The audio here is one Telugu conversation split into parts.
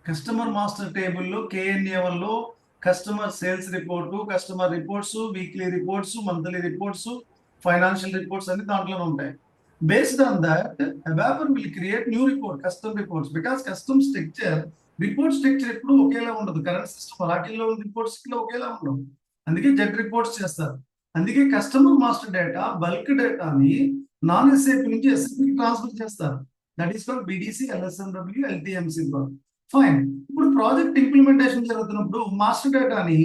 కస్టమర్ మాస్టర్ టేబుల్లో KNA వన్లో customer sales report, customer reports, weekly reports, monthly reports, financial reports అన్ని దాంట్లోనే ఉంటాయి. Based on that ABAPer will create new report, custom reports. Because custom structure, report structure ఎప్పుడు ఒకేలా ఉండదు. కరెంట్ సిస్టమ్ అలాంటిలో రిపోర్ట్స్ ఒకేలా ఉండవు. అందుకే జెట్ రిపోర్ట్స్ చేస్తారు. అందుకే కస్టమర్ మాస్టర్ డేటా, బల్క్ డేటాని నాన్ SAP నుంచి SAPకి ట్రాన్స్ఫర్ చేస్తారు. That is called BDC, LSMW, LTMC. Fine. ఇప్పుడు ప్రాజెక్ట్ ఇంప్లిమెంటేషన్ జరుగుతున్నప్పుడు మాస్టర్ డేటాని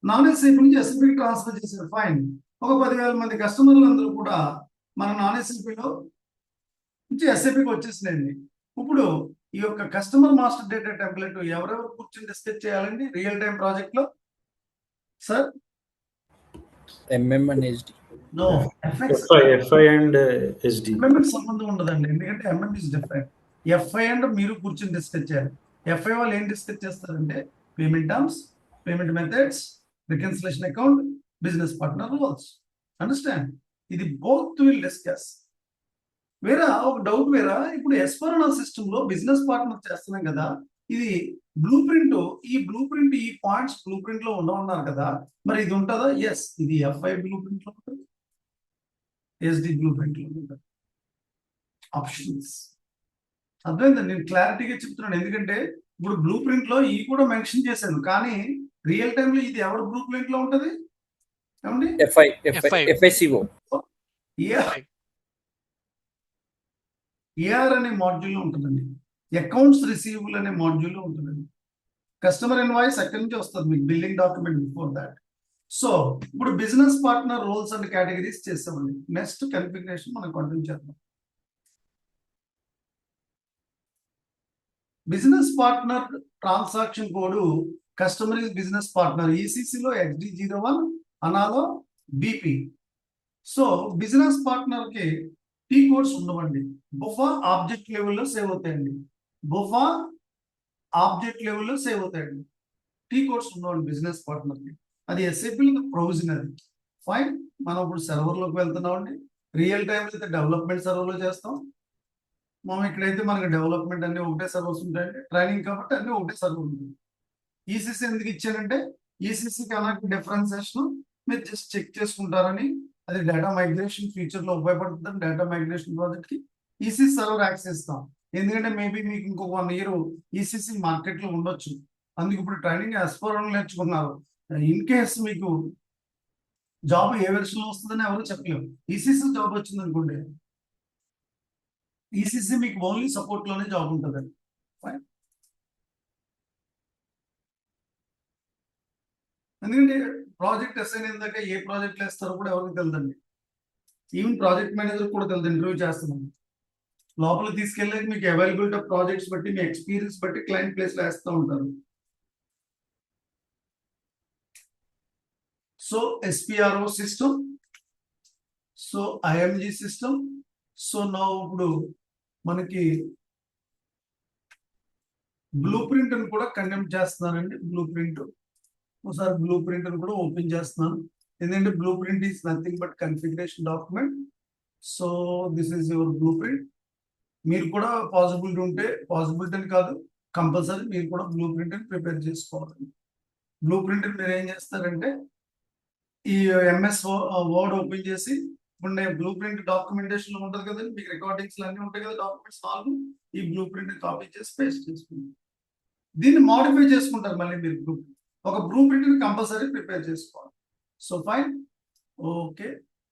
నాన్ SAP నుంచి SAPకి ట్రాన్స్ఫర్ చేశారు. ఫైన్. ఒక 10,000 మంది కస్టమర్లు అందరూ కూడా మన నాన్ SAPలో నుంచి SAPకి వచ్చేసినాయండి. ఇప్పుడు ఈ యొక్క కస్టమర్ మాస్టర్ డేటా టెంప్లెట్ ఎవరెవరు కూర్చొని డిస్కస్ చేయాలండి రియల్ టైం ప్రాజెక్ట్ లో? Sir MM and SD. No, FI and SD. MM సంబంధం ఉండదండి, ఎందుకంటే MM is different. FI and మీరు కూర్చొని డిస్కస్ చేయాలి. FI వాళ్ళు ఏం డిస్కస్ చేస్తారంటే payment terms, payment methods, reconciliation account, business partner roles. Understand? ఇది బోత్ విల్ డిస్కస్. వేరా ఒక డౌట్ వేరా, ఇప్పుడు S/4HANA సిస్టమ్ లో బిజినెస్ పార్ట్నర్ చేస్తున్నాం కదా, ఇది బ్లూ ప్రింట్, ఈ బ్లూ ప్రింట్, ఈ పాయింట్స్ బ్లూ ప్రింట్ లో ఉండవున్నారు కదా, మరి ఇది ఉంటుందా? ఎస్, ఇది FI బ్లూ ప్రింట్ లో ఉంటుంది, SD బ్లూ ప్రింట్ లో ఉంటుంది. ఆప్షన్స్ అర్థమైందండి? నేను క్లారిటీగా చెప్తున్నాను, ఎందుకంటే ఇప్పుడు బ్లూ ప్రింట్ లో ఈ కూడా మెన్షన్ చేశాను, కానీ రియల్ టైమ్ లో ఇది ఎవరు బ్లూ ప్రింట్ లో ఉంటది? ఏమండి? FICO. AR అనే మాడ్యూల్ ఉంటుందండి, అకౌంట్స్ రిసీవబుల్ అనే మాడ్యూల్ ఉంటుందండి. కస్టమర్ ఇన్వాయిస్ ఎక్కడి నుంచి వస్తుంది మీకు? Billing document before that. So ఇప్పుడు business partner roles and categories చేస్తామండి. నెక్స్ట్ కన్ఫిగరేషన్ మనం కంటిన్యూ చేద్దాం. Business partner transaction code customer is business partner, ECCలో XD01, అనాలో BP. సో బిజినెస్ పార్ట్నర్ కి T కోడ్స్ ఉండవండి. బుఫా ఆబ్జెక్ట్ లెవెల్లో సేవ్ అవుతాయండి. బుఫా ఆబ్జెక్ట్ లెవెల్లో సేవ్ అవుతాయండి. T కోడ్స్ ఉండవండి బిజినెస్ పార్ట్నర్ కి. అది SAP ప్రొవిజన్. అది ఫైన్. మనం ఇప్పుడు సర్వర్లోకి వెళ్తున్నామండి. రియల్ టైం అయితే డెవలప్మెంట్ సర్వర్లో చేస్తాం. మనం ఇక్కడైతే మనకి డెవలప్మెంట్ అన్ని ఒకటే సర్వర్స్ ఉంటాయండి. ట్రైనింగ్ కాబట్టి అన్ని ఒకటే సర్వర్ ఉంటుంది. ECC ఎందుకు ఇచ్చానంటే ECC కనెక్ట్ డిఫరెన్సియేషన్ మీరు జస్ట్ చెక్ చేసుకుంటారని. అది డేటా మైగ్రేషన్ ఫ్యూచర్ లో ఉపయోగపడుతుంది. డేటా మైగ్రేషన్ ప్రాజెక్ట్ కి ECC సర్వర్ యాక్సెస్ ఇస్తాం. ఎందుకంటే మేబీ మీకు ఇంకొక 1 year ECC మార్కెట్ లో ఉండొచ్చు. అందుకు ఇప్పుడు ట్రైనింగ్ S/4HANA నేర్చుకున్నారు. ఇన్ కేస్ మీకు జాబ్ ఏ వెర్షన్ లో వస్తుందని ఎవరు చెప్పలేము. ECC జాబ్ వచ్చింది అనుకోండి, ECC మీకు ఓన్లీ సపోర్ట్ లోనే జాబ్ ఉంటుందండి. ఫైన్. ఎందుకంటే ప్రాజెక్ట్ అసైన్ అయిందాక ఏ ప్రాజెక్ట్ వేస్తారో కూడా ఎవరికి తెలియదండి. ఈవెన్ ప్రాజెక్ట్ మేనేజర్ కూడా తెలియదు. ఇంటర్వ్యూ చేస్తున్నాం, లోపల తీసుకెళ్ళేది మీకు అవైలబిలిటీ ఆఫ్ ప్రాజెక్ట్స్ బట్టి, మీ ఎక్స్పీరియన్స్ బట్టి క్లయింట్ ప్లేస్ లో వేస్తూ ఉంటారు. So SPRO system, so IMG system. So నా ఇప్పుడు మనకి బ్లూ ప్రింట్ అని కూడా కండెక్ట్ చేస్తున్నానండి. బ్లూ ప్రింట్ ఒకసారి బ్లూ ప్రింట్ అని కూడా ఓపెన్ చేస్తున్నాను. ఎందుకంటే blue print is nothing but configuration document. So this is your blue print. మీరు కూడా పాసిబిలిటీ ఉంటే, పాసిబిలిటీ అని కాదు, కంపల్సరీ మీరు కూడా బ్లూ ప్రింట్ అని ప్రిపేర్ చేసుకోవాలి. బ్లూ ప్రింట్ మీరు ఏం చేస్తారంటే ఈ MS వర్డ్ ఓపెన్ చేసి, ఇప్పుడు నేను బ్లూ ప్రింట్ డాక్యుమెంటేషన్ లో ఉంటుంది కదండి, మీకు రికార్డింగ్స్ అన్నీ ఉంటాయి కదా, డాక్యుమెంట్స్ 4. ఈ బ్లూ ప్రింట్ కాపీ చేసి పేస్ట్ చేసుకుంటారు. దీన్ని మోడిఫై చేసుకుంటారు మళ్ళీ మీరు. బ్లూ ప్రింట్ ఒక బ్లూ ప్రింట్ ని కంపల్సరీ ప్రిపేర్ చేసుకోవాలి. So fine. Okay.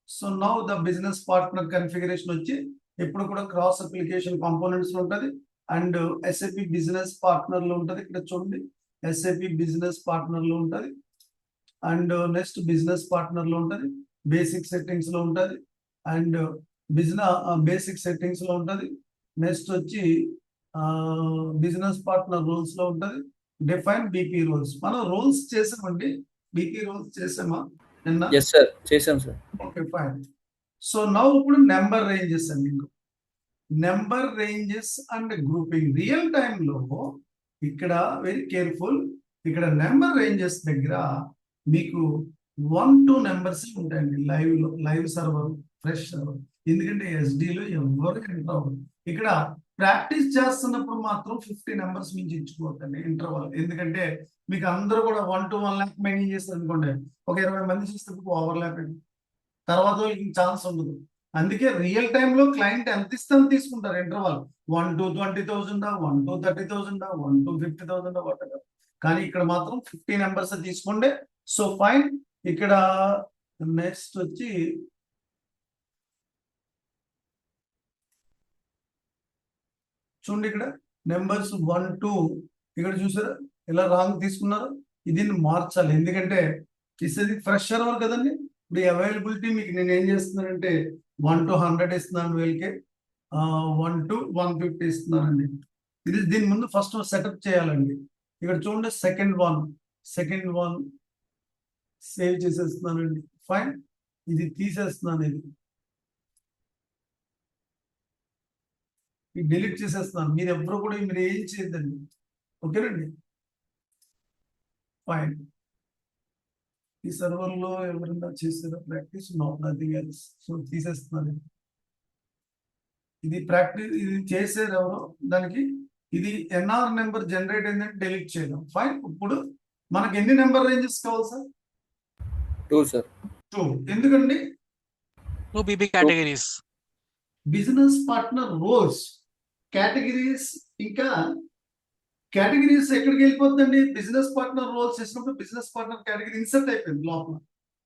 So now the business partner configuration వచ్చి ఎప్పుడు కూడా క్రాస్ అప్లికేషన్ కాంపోనెంట్స్ లో ఉంటుంది అండ్ SAP బిజినెస్ పార్ట్నర్ లో ఉంటుంది. ఇక్కడ చూడండి, SAP బిజినెస్ పార్ట్నర్ లో ఉంటుంది అండ్ నెక్స్ట్ బిజినెస్ పార్ట్నర్ లో ఉంటుంది, బేసిక్ సెట్టింగ్స్ లో ఉంటుంది అండ్ బేసిక్ సెట్టింగ్స్ లో ఉంటుంది. నెక్స్ట్ వచ్చి బిజినెస్ పార్ట్నర్ రోల్స్ లో ఉంటుంది. Define BP roles. మనం రోల్స్ చేసామండి. BP రోల్స్ చేసామా నిన్న? Yes sir, చేసాం సార్. Okay fine. సో నౌ ఇప్పుడు నెంబర్ రేంజెస్ అండి. Number ranges and grouping real time లో ఇక్కడ వెరీ కేర్ఫుల్. ఇక్కడ నెంబర్ రేంజెస్ దగ్గర మీకు 1 to నెంబర్స్ ఉంటాయండి. Live server, fresh server. ఎందుకంటే SD లో ఎవరు ఎంటర్ అవ్వదు. ఇక్కడ ప్రాక్టీస్ చేస్తున్నప్పుడు మాత్రం 50 నెంబర్స్ మించి ఎంచుకోవద్దండి ఇంటర్వల్. ఎందుకంటే మీకు అందరూ కూడా 1 to 1 lakh మెయింటైన్ చేస్తారు అనుకోండి, ఒక 20 మంది చేసేటప్పుడు ఓవర్లాప్ అండి, తర్వాత వాళ్ళకి ఛాన్స్ ఉండదు. అందుకే రియల్ టైంలో క్లయింట్ ఎంత ఇస్తే అంత తీసుకుంటారు interval. 1 to 20,000, 1 to 30,000, 1 to 50,000 whatever. కానీ ఇక్కడ మాత్రం 50 నెంబర్స్ తీసుకోండి. So fine. ఇక్కడ నెక్స్ట్ వచ్చి చూడండి, ఇక్కడ నెంబర్స్ 1 2 ఇక్కడ చూసారా ఇలా రాంగ్ తీసుకున్నారు. దీన్ని మార్చాలి, ఎందుకంటే ఇది ఫ్రెషర్ అవర్ కదండి. ఇప్పుడు అవైలబిలిటీ మీకు నేను ఏం చేస్తున్నానంటే 1 to 100 ఇస్తున్నాను, 1000కే 1 to 150 ఇస్తున్నానండి. దీని ముందు ఫస్ట్ సెటప్ చేయాలండి. ఇక్కడ చూడండి సెకండ్ వన్ సేవ్ చేసేస్తున్నానండి. ఫైన్. ఇది తీసేస్తున్నాను, ఇది డిలీట్ చేసేస్తున్నాను. మీరు ఎవరు కూడా మీరు ఏం చేయొద్దండి, ఓకేనండి. ఫైన్. ఈ సర్వర్లో ఎవరైనా చేసారా ప్రాక్టీస్? Nothing else. సో తీసేస్తున్నాను. ఇది ప్రాక్టీస్, ఇది చేసేది ఎవరో దానికి ఇది ఎన్ఆర్ నెంబర్ జనరేట్ అయిందంటే డిలీట్ చేయడం. ఫైన్. ఇప్పుడు మనకి ఎన్ని నెంబర్ రేంజెస్ కావాలి సార్? 2 సార్. 2. ఎందుకండి? 2 BB categories. Business partner roles categories, ఇంకా కేటగిరీస్ ఎక్కడికి వెళ్ళిపోతుందండి? బిజినెస్ పార్ట్నర్ రోల్స్ చేసినప్పుడు బిజినెస్ పార్ట్నర్ కేటగిరీ ఇన్సర్ట్ అయిపోయింది లోపల.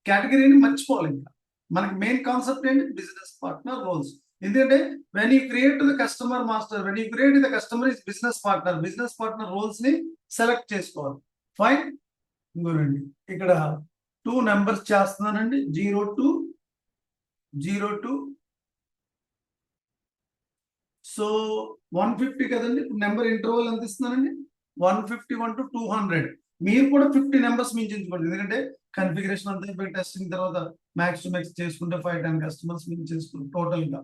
కేటగిరీని మర్చిపోవాలి. ఇంకా మనకి మెయిన్ కాన్సెప్ట్ ఏంటి? Business partner roles. ఎందుకంటే when you create the customer master, when you create the customer is business partner roles ని సెలెక్ట్ చేసుకోవాలి. ఫైన్. ఇంకోనండి ఇక్కడ 2 నెంబర్స్ చేస్తున్నానండి. 0 to సో 150 కదండి. ఇప్పుడు నెంబర్ ఇంటర్వల్ ఎంత ఇస్తున్నానండి? 151 to 200. మీరు కూడా 50 నెంబర్స్ మించించబడింది, ఎందుకంటే కన్ఫిగరేషన్ అంతా అయిపోయి టెస్టింగ్ తర్వాత మ్యాక్స్ టు మ్యాక్స్ చేసుకుంటే 5-10 కస్టమర్స్ మించి చేసుకుంటే టోటల్ గా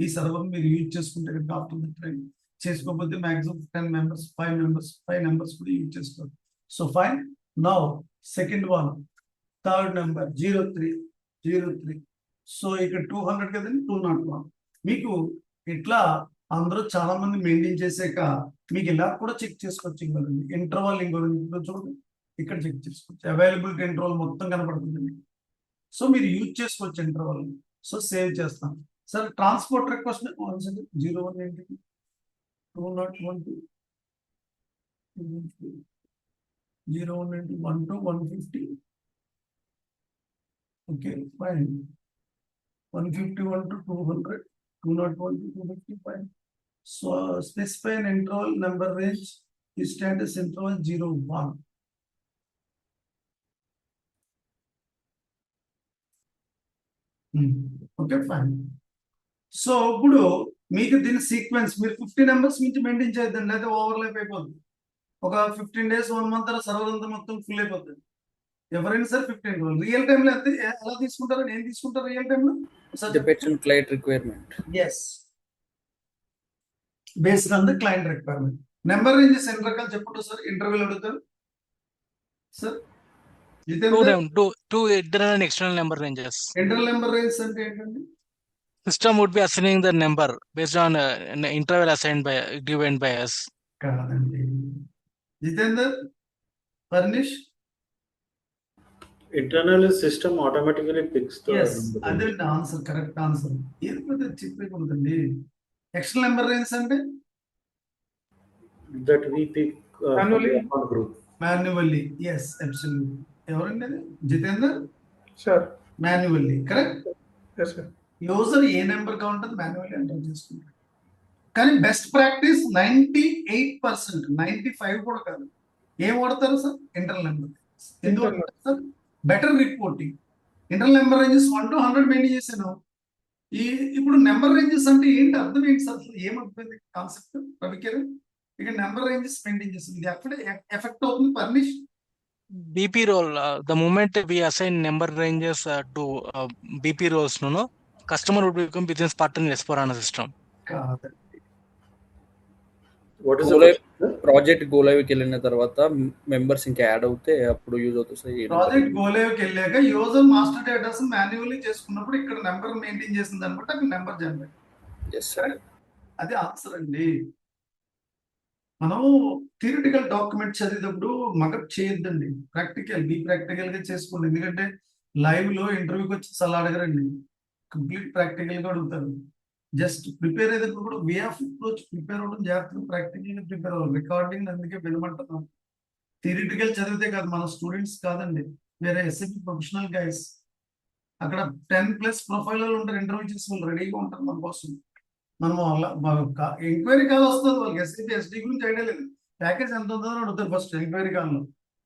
ఈ సర్వర్ మీరు యూజ్ చేసుకుంటే ఆఫ్టర్ ద ట్రైన్, చేసుకోకపోతే మాక్సిమం 10 మెంబర్స్ 5 నెంబర్స్ కూడా యూజ్ చేసుకోవాలి. So fine. Now second one, third number 03. So ఇక్కడ 200 కదండి. 201. మీకు ఇట్లా అందరూ చాలా మంది మెయింటైన్ చేసాక మీకు ఇలా కూడా చెక్ చేసుకోవచ్చు. ఇంకోండి ఇంటర్వల్, ఇంకోండి చూడండి ఇక్కడ చెక్ చేసుకోవచ్చు. అవైలబిలిటీ ఇంటర్వల్ మొత్తం కనపడుతుంది. సో మీరు యూజ్ చేసుకోవచ్చు ఇంటర్వల్. సో సేవ్ చేస్తాం సార్. ట్రాన్స్పోర్ట్ రిక్వెస్ట్ 01 ఏంటి? 201 01 ఏంటి? 1 to 150. Okay fine. 151 to 200, 201 to 255. So specify an interval number range. Is status interval 01. Okay fine. So ఇప్పుడు మీకు దీని సీక్వెన్స్ మీరు 50 నెంబర్స్ నుంచి మెయింటైన్ చేయొద్దండి, లేదా ఓవర్లాప్ అయిపోద్ది. ఒక 15 days 1 month తర్వాత సర్వర్ అంతా మొత్తం ఫుల్ అయిపోతుంది. ఎవరైనా సరే 15 రోజులు రియల్ టైంలో ఎంత ఎలా తీసుకుంటారని ఏం తీసుకుంటారు రియల్ టైంలో? Depends on client requirement. Yes. Based on the client requirement. Number ranges ఎన్ని రకాలు చెప్పండి సార్. ఇంటర్వ్యూలు అడుగుతారు sir. Two internal and external number ranges. Internal number ranges అంటే ఏంటండి? System would be assigning the number based on an interval assigned by given by us. కాదండి. Jitender, Parnish. Internal system automatically picks the Yes, number. అదే ఆన్సర్, కరెక్ట్ ఆన్సర్. ఏది పెద్ద చెప్పేకుంటుంది. ఎక్స్టర్నల్ నెంబర్ రేంజెస్ అంటే That we pick Manually? on group. Manually. Yes absolutely. ఎవరండి అది? Jitender. Sir. Manually correct. Yes sir. User ఏ నెంబర్ కావాలంటే మాన్యువల్లీ ఎంటర్ చేసుకుంటారు. కానీ బెస్ట్ ప్రాక్టీస్ 98%, 95 కూడా కాదు. ఏం వాడతారు సార్? Internal number. ఎందుకు వాడతారు sir? Better reporting. Internal number ranges 1 to 100 maintain చేశాను. ఇప్పుడు నెంబర్ రేంజెస్ అంటే ఏంటి? అర్థం ఏంటి సార్? ఏమర్థమైంది కాన్సెప్ట్ రవికిరణ్? ఇక్కడ నెంబర్ రేంజెస్ మెయింటైన్ చేస్తుంది. ఇది అక్కడే ఎఫెక్ట్ అవుతుంది. Furnish. BP role, the moment we assign number ranges to BP roles, customer would become business partner in S/4HANA system. కాదండి. What is Go the live, project go లైవ్కి వెళ్ళిన తర్వాత మెంబర్స్ ఇంకా యాడ్ అవుతే అప్పుడు యూజ్ అవుతుంది. ప్రాజెక్ట్ గోలేవ్కి వెళ్ళాక యూజర్ మాస్టర్ డేటాస్ మాన్యువల్లీ చేసుకున్నప్పుడు ఇక్కడ నెంబర్ మెయింటైన్ చేసింది అనమాట. అక్కడ నెంబర్ జనరేట్. Yes, sir. అది ఆన్సర్ అండి. మనం థియరిటికల్ డాక్యుమెంట్ చదివేటప్పుడు మగప్ చేయొద్దండి. బీ ప్రాక్టికల్ గా చేసుకోండి. ఎందుకంటే లైవ్ లో ఇంటర్వ్యూకి వచ్చి అలా అడగరండి, కంప్లీట్ ప్రాక్టికల్ గా అడుగుతారు. జస్ట్ ప్రిపేర్ అయ్యేటప్పుడు కూడా వే ఆఫ్ అప్రోచ్ ప్రిపేర్ అవ్వడం, జాగ్రత్తగా ప్రాక్టికల్ గా ప్రిపేర్ అవ్వాలి. రికార్డింగ్ అందుకే వినమంటున్నాం. థియరిటికల్ చదివితే కాదు, మన స్టూడెంట్స్ కాదండి, వేరే ఎస్ఎపి ప్రొఫెషనల్ గైస్. అక్కడ 10+ ప్రొఫైల్ ఉంటారు, ఇంటర్వ్యూ చేసి వాళ్ళు రెడీగా ఉంటారు మన కోసం. మనం ఎంక్వైరీ కాల్ వస్తుంది వాళ్ళకి, ఎస్ఐపి ఎస్డి గురించి ఐడియా లేదు. ప్యాకేజ్ ఎంత ఉందో అని అడుగుతారు ఫస్ట్ ఎంక్వైరీ కాల్లో.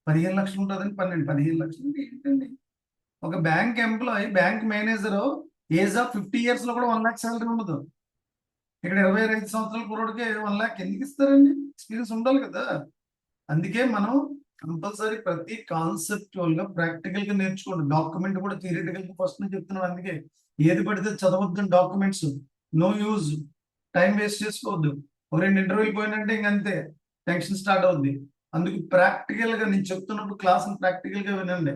15 లక్షలు ఉంటుందని 15 లక్షలు అంటే ఏంటండి? ఒక bank employee, bank manager age of 50 years లో కూడా 1 lakh శాలరీ ఉండదు. ఇక్కడ 25 సంవత్సరాల కుర్రోడికి 1 lakh ఎందుకు ఇస్తారండి? ఎక్స్పీరియన్స్ ఉండాలి కదా. అందుకే మనం కంపల్సరీ ప్రతి కాన్సెప్చువల్ గా ప్రాక్టికల్ గా నేర్చుకోండి. డాక్యుమెంట్ కూడా థియరిటికల్ గా ఫస్ట్ నుంచి చెప్తున్నాను. అందుకే ఏది పడితే చదవద్దు documents. No use, time waste చేసుకోవద్దు. ఒక 2 ఇంటర్వ్యూలు పోయినంటే ఇంకంతే, టెన్షన్ స్టార్ట్ అవుద్ది. అందుకు ప్రాక్టికల్ గా నేను చెప్తున్నప్పుడు క్లాస్ ప్రాక్టికల్ గా వినండి.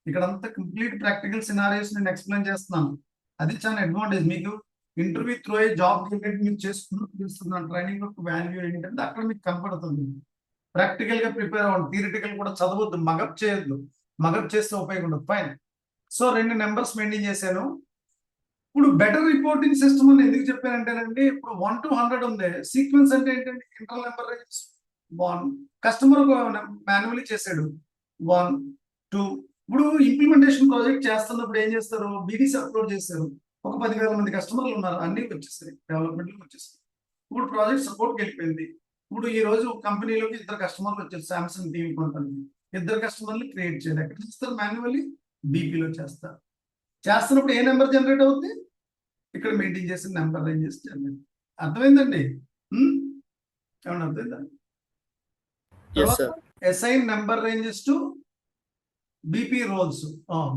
ఇక్కడ అంతా కంప్లీట్ ప్రాక్టికల్ సినారియోస్ నేను ఎక్స్ప్లెయిన్ చేస్తున్నాను. అది చాలా అడ్వాంటేజ్. మీకు ఇంటర్వ్యూ త్రూ అయ్యే జాబ్ మీరు చేసుకున్నాను. ట్రైనింగ్ యొక్క వాల్యూ ఏంటంటే అక్కడ మీకు కనపడుతుంది. ప్రాక్టికల్ గా ప్రిపేర్ అవ్వండి. థియరిటికల్ కూడా చదవద్దు, మగప్ చేయొద్దు. మగప్ చేస్తే ఉపయోగం ఉండదు. ఫైన్. సో 2 నెంబర్స్ మెయింటైన్ చేశాను. ఇప్పుడు బెటర్ రిపోర్టింగ్ సిస్టమ్ అని ఎందుకు చెప్పానంటేనండి, ఇప్పుడు 1 to 100 ఉంది. సీక్వెన్స్ అంటే ఏంటంటే ఇంటర్నల్ నెంబర్ 1, కస్టమర్ మాన్యువల్లీ చేశాడు 1 2. ఇప్పుడు ఇంప్లిమెంటేషన్ ప్రాజెక్ట్ చేస్తున్నప్పుడు ఏం చేస్తారు, బీడీసీ అప్లోడ్ చేశారు. ఒక 10,000 మంది కస్టమర్లు ఉన్నారు, అన్ని వచ్చేసాయి, డెవలప్మెంట్ వచ్చేసాయి. ఇప్పుడు ప్రాజెక్ట్ సపోర్ట్కి వెళ్ళిపోయింది. ఇప్పుడు ఈ రోజు కంపెనీలోకి 2 కస్టమర్లు వచ్చారు, సామ్సంగ్ టీవీ కంపెనీ. 2 కస్టమర్లు క్రియేట్ చేయాలి. ఎక్కడ చేస్తారు? మాన్యువల్లీ బీపీలో చేస్తారు. చేస్తున్నప్పుడు ఏ నెంబర్ జనరేట్ అవుతుంది? ఇక్కడ మెయింటైన్ చేసిన నెంబర్ రేంజెస్ జనరేట్. అర్థమైందండి? ఏమన్నా అర్థమైందా? Assign number ranges to BP roles.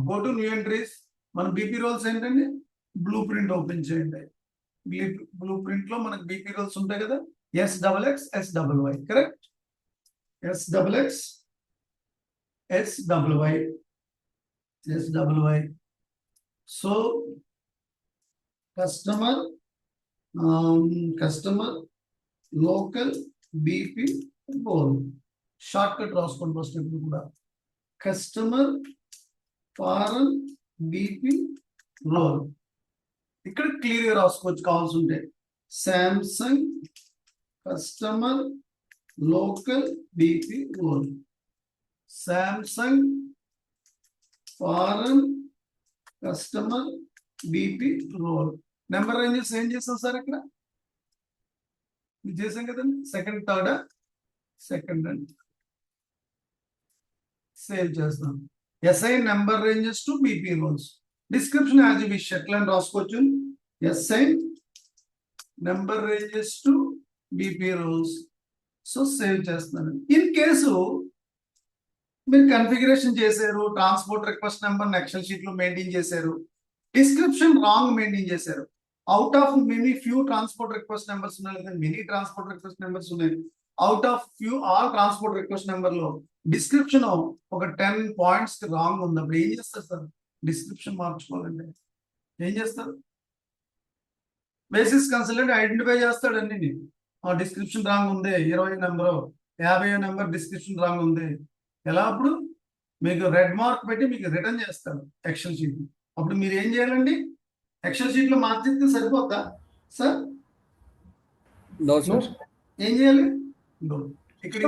Go to new entries. మన బీపీ రోల్స్ ఏంటండి? బ్లూ ప్రింట్ ఓపెన్ చేయండి. బ్లూ ప్రింట్ లో మనకు బీపీ రోల్స్ ఉంటాయి కదా, SXX SYY, correct? SXX SYY. So customer local BP role. Short cut రాసుకోండి ఫస్ట్. ఇప్పుడు కూడా కస్టమర్ ఫారెన్ బీపీ రోల్. ఇక్కడ క్లియర్ గా రాసుకోవచ్చు కావాల్సి ఉంటే. Samsung customer local BP role. Samsung foreign customer BP role. Number ranges ఏం చేస్తాం సార్? ఇక్కడ చేసాం కదండి. సెకండ్, థర్డ్, సెకండ్ అండి. సేవ్ చేస్తాం. Assign number ranges to BP roles. Description as you wish ఎట్లా రాసుకోవచ్చు. Assign number ranges to BP roles. So save చేస్తున్నాను. ఇన్ కేసు మీరు కన్ఫిగరేషన్ చేశారు, transport request number excel sheet లో మెయింటైన్ చేశారు, డిస్క్రిప్షన్ రాంగ్ మెయింటైన్ చేశారు. Out of many few transport request numbers ఉన్నాయి, లేదా మెనీ ట్రాన్స్పోర్ట్ రిక్వెస్ట్ నెంబర్స్ ఉన్నాయి. Out of few all transport request number లో డిస్క్రిప్షన్ ఒక 10 points రాంగ్ ఉంది. అప్పుడు ఏం చేస్తారు సార్? డిస్క్రిప్షన్ మార్చుకోవాలంటే ఏం చేస్తారు? బేసిస్ కన్సల్టెంట్ ఐడెంటిఫై చేస్తాడండి. ఆ డిస్క్రిప్షన్ రాంగ్ ఉంది, 20 నెంబర్ 50 నెంబర్ డిస్క్రిప్షన్ రాంగ్ ఉంది. ఎలా? అప్పుడు మీకు రెడ్ మార్క్ పెట్టి మీకు రిటర్న్ చేస్తాడు ఎక్సెల్ షీట్. అప్పుడు మీరు ఏం చేయాలండి? ఎక్సెల్ షీట్ లో మార్చితే సరిపోద్దా సార్? ఏం చేయాలి? ఇక్కడ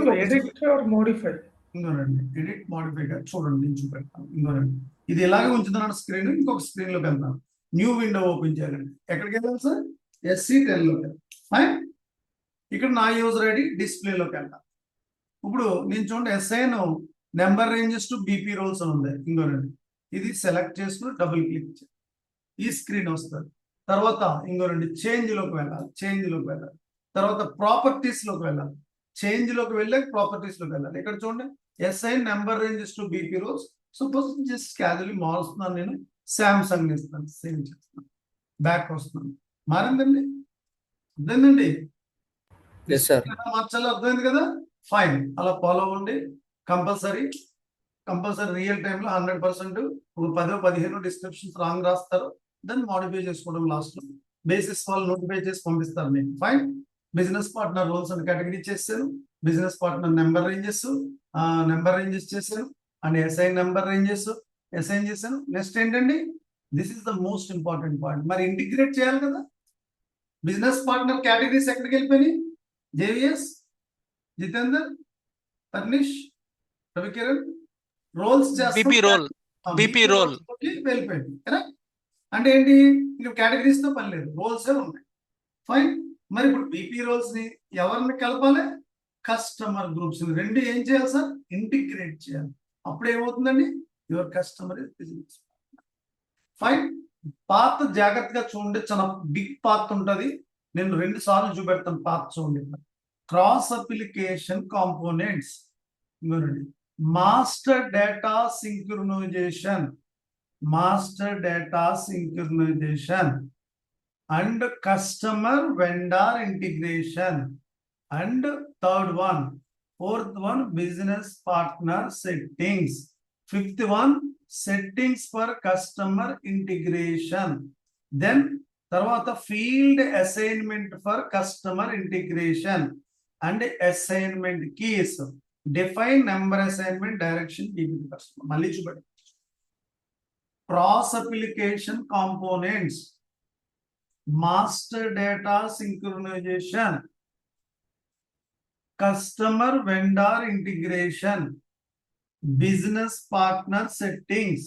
ఇంకోనండి, ఎడిట్ మోడిఫై చూడండి, నేను చూపెడతాను. ఇంకోనండి, ఇది ఇలాగే ఉంచుతున్నాను స్క్రీన్. ఇంకొక స్క్రీన్ లోకి వెళ్తాను. న్యూ విండో ఓపెన్ చేయాలండి. ఎక్కడికి వెళ్ళాలి సార్? SC10 లోకి వెళ్ళాలి. ఇక్కడ నా యూజర్ ఐడి డిస్ప్లేలోకి వెళ్తాను. ఇప్పుడు నేను చూడండి, assign number ranges to BP roles అని ఉంది. ఇంకోనండి, ఇది సెలెక్ట్ చేసుకుని డబుల్ క్లిక్ చేయాలి. ఈ స్క్రీన్ వస్తుంది. తర్వాత ఇంకోనండి, చేంజ్ లోకి వెళ్ళాలి. తర్వాత ప్రాపర్టీస్ లోకి వెళ్ళాలి. చేంజ్ లోకి వెళ్ళాక ప్రాపర్టీస్ లోకి వెళ్ళాలి. ఇక్కడ చూడండి, assign number ranges to BP roles. Suppose just casually మారుస్తున్నాను, నేను సామ్సంగ్ ఇస్తాను, సేవ్ చేస్తాను, బ్యాక్ వస్తున్నాను. మారిందండి? అర్థమైందండి? మార్చాలి. అర్థమైంది కదా? ఫైన్. అలా ఫాలో అవ్వండి. కంపల్సరీ రియల్ టైంలో 100% 10-15 డిస్క్రిప్షన్స్ రాంగ్ రాస్తారు. దాన్ని మాడిఫై చేసుకోవడం లాస్ట్ లో బేసిస్ వాళ్ళు నోటిఫై చేసి పంపిస్తారు మీకు. Fine. Business partner roles and category చేశాను. బిజినెస్ పార్ట్నర్ నెంబర్ రేంజెస్ చేశాను. And assign number ranges assign చేశాను. నెక్స్ట్ ఏంటండి, this is the most important point. మరి ఇంటిగ్రేట్ చేయాలి కదా. బిజినెస్ పార్ట్నర్ కేటగిరీస్ ఎక్కడికి వెళ్ళిపోయినాయి? JVS, Jitender, Tarnish, Ravikiran. Roles BP role. BP role. వెళ్ళిపోయింది కదా. అంటే ఏంటి, ఇంకా కేటగిరీస్ తో పని లేదు, రోల్స్ ఉన్నాయి. ఫైన్. మరి ఇప్పుడు బీపీ రోల్స్ ని ఎవరిని కలపాలి? కస్టమర్ గ్రూప్స్ ని. రెండు ఏం చేయాలి సార్? ఇంటిగ్రేట్ చేయాలి. అప్పుడు ఏమవుతుందండి, your customer is business. Fine. Path జాగ్రత్తగా చూడండి, చాలా బిగ్ పాత్ ఉంటది. నేను 2 సార్లు చూపెడతాను. పాత్ చూడండి. Cross application components, master data synchronisation, and customer vendor integration, and fourth one business partner settings, fifth one settings for customer integration, then tarvata field assignment for customer integration and assignment keys, define number assignment direction PPT customer. malli chubadi cross application components, master data synchronization, customer vendor integration, business partner settings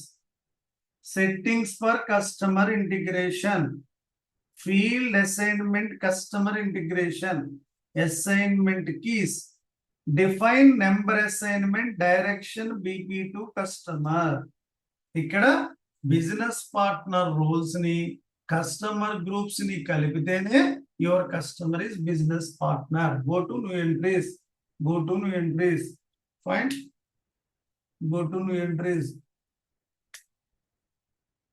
for customer integration, field assignment customer integration, assignment keys, define number assignment direction BP to customer. ఇక్కడ బిజినెస్ పార్ట్నర్ రోల్స్ ని కస్టమర్ గ్రూప్స్ ని కలిపితేనే your customer is business partner. Go to new entries. Fine. Go to new entries.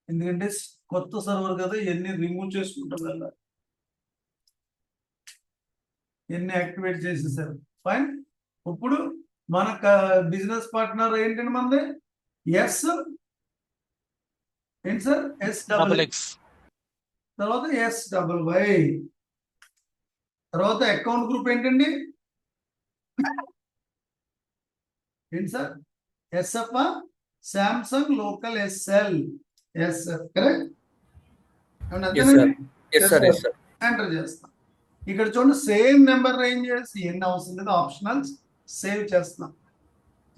ఎందుకంటే కొత్త సర్వర్ కదా, ఎన్ని రిమూవ్ చేసుకుంటాం కదా, ఎన్ని యాక్టివేట్ చేసేసారు. ఫైన్. ఇప్పుడు మన బిజినెస్ పార్ట్నర్ ఏంటంటే మనది ఎస్ ఏంటి సార్? XX. తర్వాత SYY. తర్వాత అకౌంట్ గ్రూప్ ఏంటండి? ఏంటి sir? SF, Samsung local SL, SF. Correct? Enter చేస్తాం. ఇక్కడ చూడండి, సేమ్ నెంబర్ రేంజెస్ ఎన్ని అవసరం లేదు, ఆప్షనల్స్ సేవ్ చేస్తున్నాం.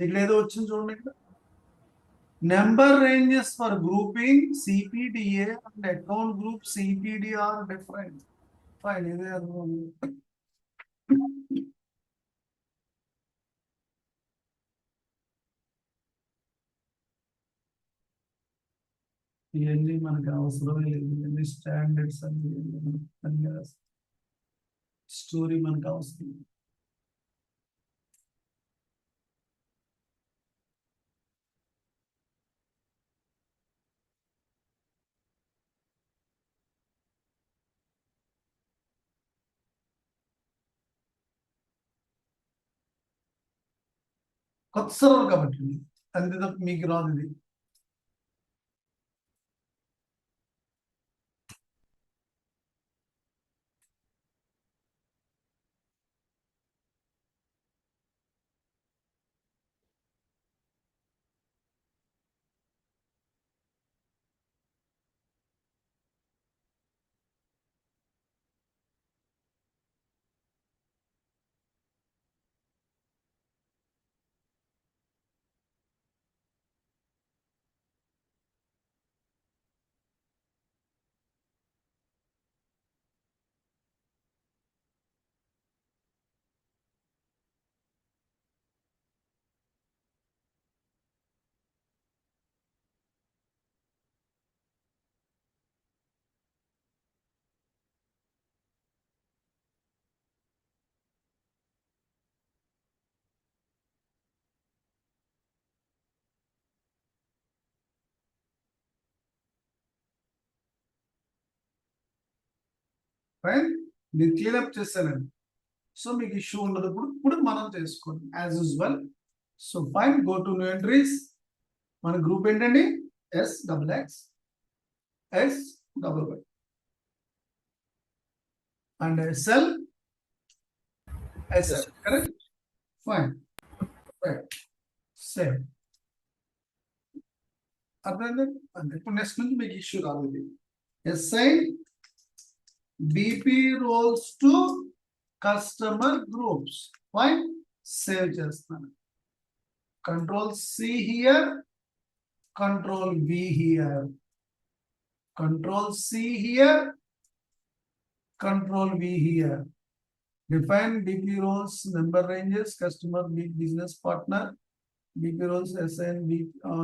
ఇక్కడ ఏదో వచ్చింది చూడండి, ఇక్కడ number ranges for grouping CPDA and account group CPD are different. Fine. ఇవన్నీ మనకు అవసరం లేదు. ఇవన్నీ స్టాండర్డ్స్ అన్ని స్టోరీ మనకు అవసరం. కొత్త సర్వర్ కాబట్టి అంతే తప్ప మీకు రాదు ఇది. ఫైన్. నేను క్లియర్ అప్ చేశానండి. సో మీకు ఇష్యూ ఉండదు. ఇప్పుడు మనం చేసుకోండి as usual. So fine. Go to new entries. మన గ్రూప్ ఏంటండి? SXX, SYY. and SL, SL, Yes. correct? Fine. Right. Same. అర్థమైందండి? అంటే ఇప్పుడు నెక్స్ట్ నుంచి మీకు ఇష్యూ రాలేదు. assign BP roles to customer groups. Fine. Save చేస్తాను. Control C here. Control V here. Control C here. Control V here. Define BP roles, member ranges, customer, business partner. BP roles, assign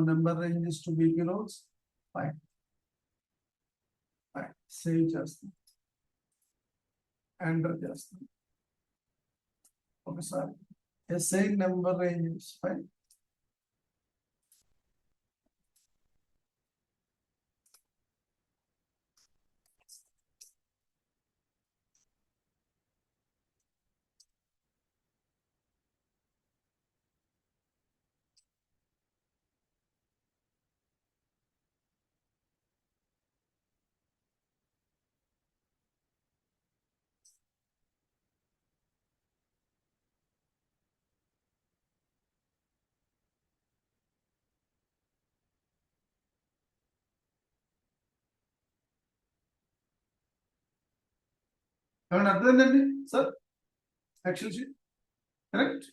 number ranges to BP roles. Fine. Fine. Save చేస్తాం. Enter చేస్తాం. ఒకసారి assign number ranges. Fine. ఏమన్నా అర్థమైందండి sir? Actual sheet correct.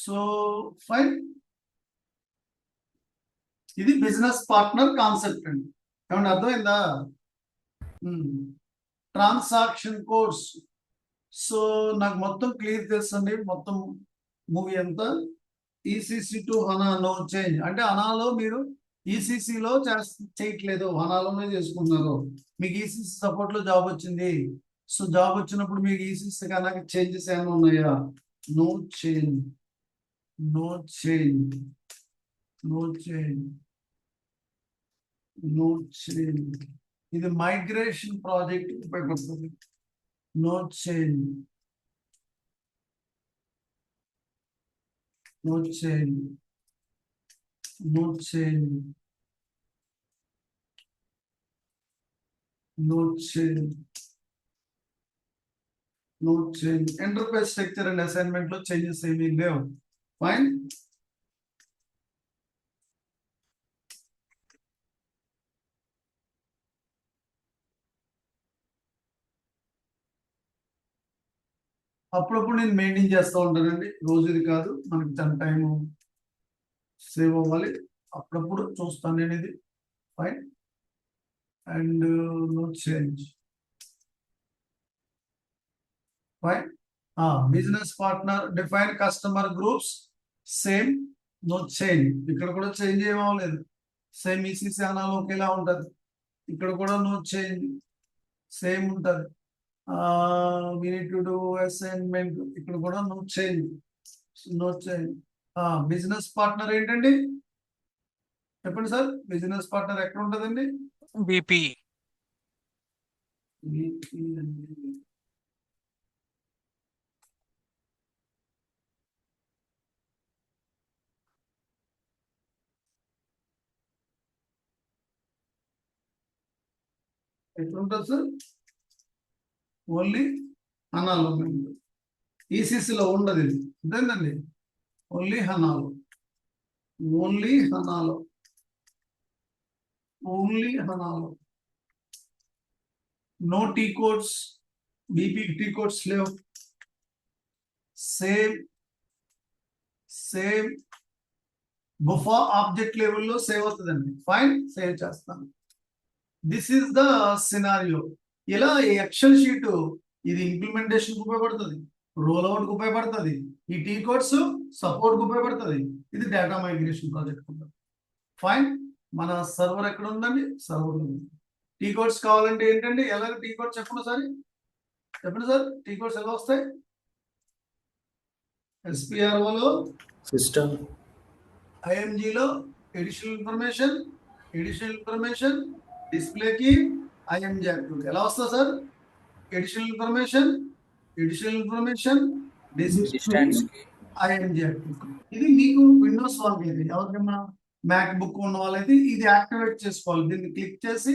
So fine, ఇది బిజినెస్ పార్ట్నర్ కాన్సెప్ట్ అండి. ఏమన్నా అర్థమైందా? Transaction codes. సో నాకు మొత్తం క్లియర్ తెలుసండి, మొత్తం మూవీ అంతా. ECC to HANA no change అంటే హనాలో మీరు ఈసీసీలో చేయట్లేదు, హనాలోనే చేసుకున్నారు. మీకు ఈసీసీ సపోర్ట్ లో జాబ్ వచ్చింది. సో జాబ్ వచ్చినప్పుడు మీకు ఈసీసీ కన్నా చేంజెస్ ఏమైనా ఉన్నాయా? No change, no change, no change, no change. ఇది మైగ్రేషన్ ప్రాజెక్ట్ ఉపయోగపడుతుంది. No change, no change, no change, no change, no change. Enterprise structure and assignment లో చేంజెస్ ఏమీ లేవు. ఫైన్. అప్పుడప్పుడు నేను మెయింటైన్ చేస్తూ ఉంటానండి, రోజుది కాదు. మనకి తన టైం సేవ్ అవ్వాలి, అప్పుడప్పుడు చూస్తాను నేను ఇది. Fine. And no change. Fine. Business partner, define customer groups, same, no change. ఇక్కడ కూడా చేంజ్ ఏమవ్వలేదు, సేమ్ ఈసీసీ అనాలో ఒకేలా ఉంటుంది. ఇక్కడ కూడా నో చేంజ్, సేమ్ ఉంటుంది. we need to do assignment, ఇక్కడ కూడా no change, no change. Business partner ఏంటండి చెప్పండి సార్? బిజినెస్ పార్ట్నర్ ఎక్కడ ఉంటుందండి? బీపీ. ఎక్కడ ఉంటుంది సార్? ఓన్లీ హనాలో. ఈసీసీలో ఉండదు ఇది, అంతేందండి? ఓన్లీ హనాలో, ఓన్లీ హనాలో, ఓన్లీ హనాలో. No T codes, BP T codes లేవు. సేమ్, సేమ్ బుఫా ఆబ్జెక్ట్ లెవెల్లో సేవ్ అవుతుందండి. ఫైన్, సేవ్ చేస్తాను. This is the scenario. ఇలా ఎక్సెల్ షీట్ ఇది ఇంప్లిమెంటేషన్ ఉపయోగపడుతుంది, రోల్ అవుట్ ఉపయోగపడుతుంది, ఈ టీ కోడ్స్ సపోర్ట్ ఉపయోగపడుతుంది. ఇది డేటా మైగ్రేషన్ ప్రాజెక్ట్ ఉంటుంది. ఫైన్. మన సర్వర్ ఎక్కడ ఉందండి? సర్వర్ ఉంది. టీ కోడ్స్ కావాలంటే ఏంటండి? ఎలా టీ కోడ్స్ చెప్పండి సార్, చెప్పండి సార్. టీ కోడ్స్ ఎలా వస్తాయి? ఎస్పిఆర్ఓలో సిస్టమ్, ఐఎంజీలో ఎడిషనల్ ఇన్ఫర్మేషన్, ఎడిషనల్ ఇన్ఫర్మేషన్ డిస్ప్లేకి ఐఎంజీ యాక్టివిటీ ఎలా వస్తుంది sir? Additional information, additional information distance కి ఐఎంజీ యాక్టివిటీ. ఇది మీకు విండోస్ వాళ్ళకి, ఇది ఎవరికైనా మ్యాక్ బుక్ ఉన్న వాళ్ళైతే ఇది యాక్టివేట్ చేసుకోవాలి. దీన్ని క్లిక్ చేసి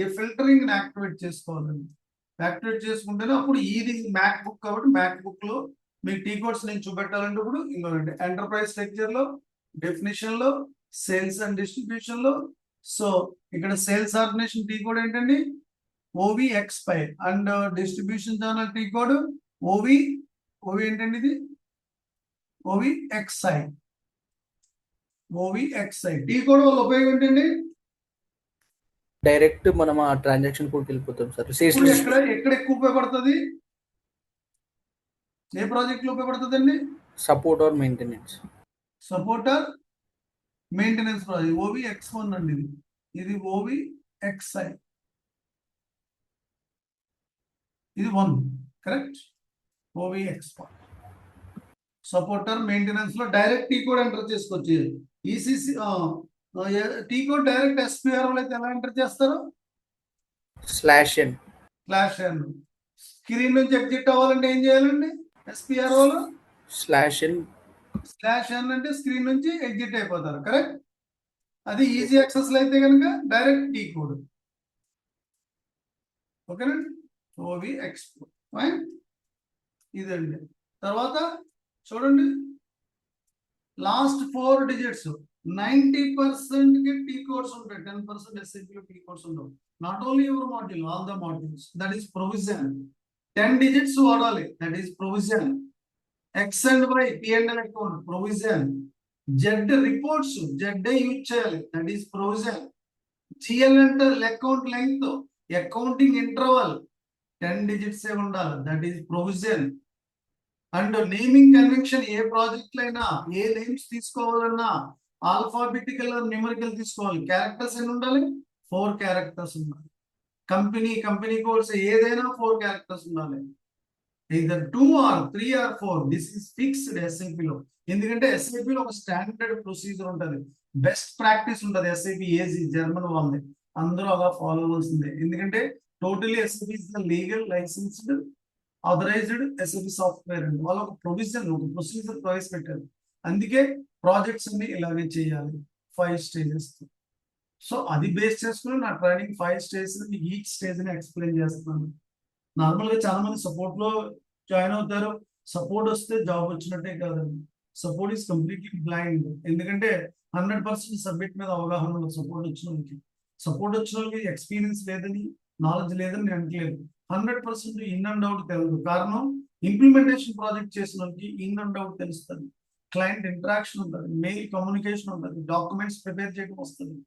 ఈ ఫిల్టరింగ్ యాక్టివేట్ చేసుకోవాలండి. యాక్టివేట్ చేసుకుంటేనే అప్పుడు ఇది మ్యాక్ బుక్ కాబట్టి మ్యాక్ బుక్ లో మీకు టీ కోడ్స్ నేను చూపెట్టాలంటే ఇప్పుడు ఇంకోనండి ఎంటర్ప్రైజ్ స్ట్రక్చర్ లో డెఫినేషన్ లో సేల్స్ అండ్ డిస్ట్రిబ్యూషన్ లో సో ఇక్కడ సేల్స్ ఆర్గనైజేషన్ టీ కోడ్ ఏంటండి OVX5 and distribution channel T code OV ఏంటండి ఇది OVXI టీ కోడ్ వల్ల ఉపయోగం ఏంటండి డైరెక్ట్ మనం ఆ ట్రాన్సాక్షన్ కోడ్కి వెళ్ళిపోతాం సార్. ఇప్పుడు ఎక్కడ ఎక్కువ ఉపయోగపడుతుంది ఏ ప్రాజెక్ట్ లో ఉపయోగపడుతుంది అండి support are maintenance. Supporter maintenance project OVX1 అండి ఇది OVXI ఇది 1 కరెక్ట్ OVX1 సపోర్టర్ మెయింటెనెన్స్ లో డైరెక్ట్ టీ కోడ్ ఎంటర్ చేసుకోవచ్చు ECC T code direct SPRO అయితే ఎలా ఎంటర్ చేస్తారు /n స్క్రీన్ నుంచి ఎగ్జిట్ అవ్వాలంటే ఏం చేయాలండి SPRO లో /n అంటే స్క్రీన్ నుంచి ఎగ్జిట్ అయిపోతారు కరెక్ట్ అది ఈజీ యాక్సెస్ లో అయితే కనుక డైరెక్ట్ టీ కోడ్ ఓకేనండి OVX4 ఫైన్ ఇదండి తర్వాత చూడండి లాస్ట్ 4 డిజిట్స్ 90% కి టీ కోడ్స్ ఉంటాయి 10% SAP లో టీ కోడ్స్ ఉండవు not only your module all the modules that is provision 10 digits వాడాలి that is provision X and Y P&L account provision Z reports Z use చేయాలి దట్ ఈస్ ప్రొవిజన్ GL అంటే account length accounting interval 10 digits ఏ ఉండాలి that is provision and naming convention ఏ ప్రాజెక్ట్ అయినా ఏ నేమ్స్ తీసుకోవాలన్నా ఆల్ఫాబెటికల్ న్యూమరికల్ తీసుకోవాలి క్యారెక్టర్స్ ఎన్ని ఉండాలి 4 క్యారెక్టర్స్ ఉండాలి కంపెనీ కోడ్స్ ఏదైనా 4 క్యారెక్టర్స్ ఉండాలి either 2 or 3 or 4 this is fixed SAP లో ఎందుకంటే SAP లో ఒక స్టాండర్డ్ ప్రొసీజర్ ఉంటుంది బెస్ట్ ప్రాక్టీస్ ఉంటుంది SAP ఏజీ జర్మన్ వాళ్ళది అందరూ అలా ఫాలో అవ్వాల్సిందే ఎందుకంటే totally SAP is the legal licensed authorized SAP software అండి వాళ్ళు ఒక ప్రొసీజర్ ప్రవేశపెట్టారు అందుకే ప్రాజెక్ట్స్ అన్ని ఇలాగే చేయాలి 5 స్టేజెస్ సో అది బేస్ చేసుకుని నా ట్రైనింగ్ 5 స్టేజెస్ ఈచ్ స్టేజ్ ని ఎక్స్ప్లెయిన్ చేస్తున్నాను నార్మల్ గా చాలా మంది సపోర్ట్ లో జాయిన్ అవుతారు సపోర్ట్ వస్తే జాబ్ వచ్చినట్టే కాదండి సపోర్ట్ ఈస్ కంప్లీట్లీ బ్లైండ్ ఎందుకంటే 100% సబ్జెక్ట్ మీద అవగాహన ఉంది సపోర్ట్ వచ్చిన వాళ్ళకి ఎక్స్పీరియన్స్ లేదని నాలెడ్జ్ లేదని నేను అంటలేదు 100% ఇన్ అండ్ అవుట్ తెలియదు కారణం ఇంప్లిమెంటేషన్ ప్రాజెక్ట్ చేసిన వాళ్ళకి ఇన్ అండ్ అవుట్ తెలుస్తుంది క్లయింట్ ఇంటరాక్షన్ ఉంటుంది మెయిల్ కమ్యూనికేషన్ ఉంటుంది డాక్యుమెంట్స్ ప్రిపేర్ చేయడం వస్తుంది